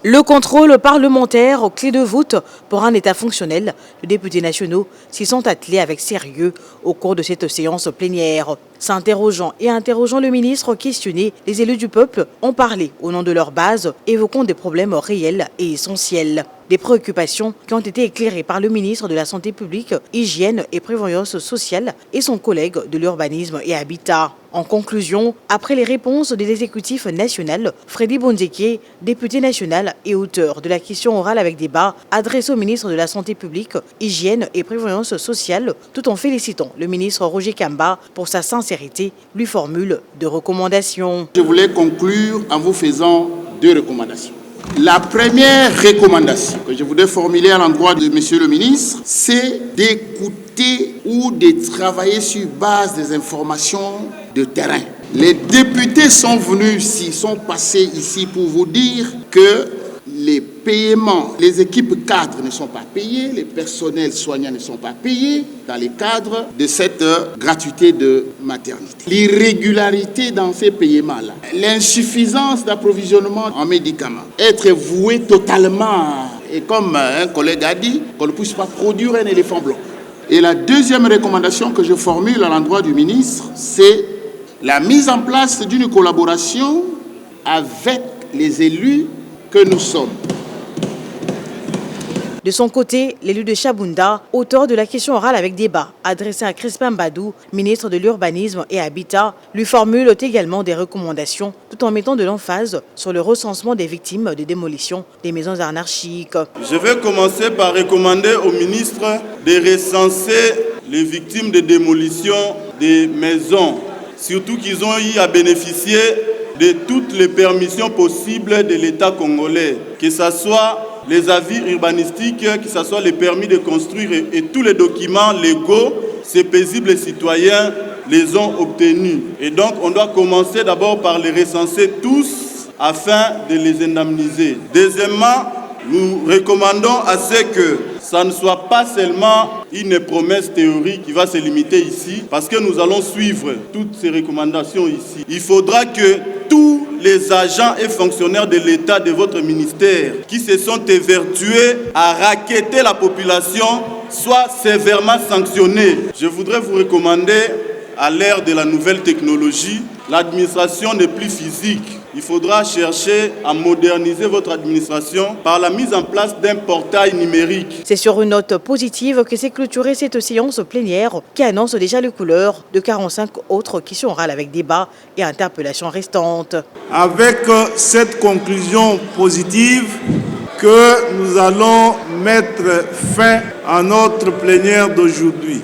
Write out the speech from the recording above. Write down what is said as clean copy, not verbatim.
Le contrôle parlementaire, clé de voûte pour un État fonctionnel. Les députés nationaux s'y sont attelés avec sérieux au cours de cette séance plénière. S'interrogeant et interrogeant le ministre questionné, les élus du peuple ont parlé au nom de leur base, évoquant des problèmes réels et essentiels. Des préoccupations qui ont été éclairées par le ministre de la Santé publique, Hygiène et Prévoyance sociale et son collègue de l'Urbanisme et Habitat. En conclusion, après les réponses de l'exécutif national, Freddy Bonzeke, député national et auteur de la question orale avec débat, adressée au ministre de la Santé publique, Hygiène et Prévoyance sociale, tout en félicitant le ministre Roger Kamba pour sa sincérité, lui formule deux recommandations. Je voulais conclure en vous faisant deux recommandations. La première recommandation que je voudrais formuler à l'endroit de Monsieur le ministre, c'est d'écouter ou de travailler sur base des informations de terrain. Les députés sont venus ici, sont passés ici pour vous dire que les paiements, les équipes cadres ne sont pas payées, les personnels soignants ne sont pas payés dans les cadres de cette gratuité de maternité. L'irrégularité dans ces paiements-là, l'insuffisance d'approvisionnement en médicaments, être voué totalement, et comme un collègue a dit, qu'on ne puisse pas produire un éléphant blanc. Et la deuxième recommandation que je formule à l'endroit du ministre, c'est la mise en place d'une collaboration avec les élus que nous sommes. De son côté, l'élu de Chabunda, auteur de la question orale avec débat, adressée à Crispin Badou, ministre de l'Urbanisme et Habitat, lui formule également des recommandations, tout en mettant de l'emphase sur le recensement des victimes de démolition des maisons anarchiques. Je vais commencer par recommander au ministre de recenser les victimes de démolition des maisons, surtout qu'ils ont eu à bénéficier de toutes les permissions possibles de l'État congolais, que ce soit les avis urbanistiques, que ce soit les permis de construire et tous les documents légaux, ces paisibles citoyens les ont obtenus. Et donc on doit commencer d'abord par les recenser tous afin de les indemniser. Deuxièmement, nous recommandons à ce que ça ne soit pas seulement une promesse théorique qui va se limiter ici, parce que nous allons suivre toutes ces recommandations ici. Il faudra que tous les agents et fonctionnaires de l'État de votre ministère qui se sont évertués à racketter la population soient sévèrement sanctionnés. Je voudrais vous recommander, à l'ère de la nouvelle technologie, l'administration n'est plus physique. Il faudra chercher à moderniser votre administration par la mise en place d'un portail numérique. C'est sur une note positive que s'est clôturée cette séance plénière qui annonce déjà les couleurs de 45 autres questions orales avec débat et interpellations restantes. Avec cette conclusion positive que nous allons mettre fin à notre plénière d'aujourd'hui.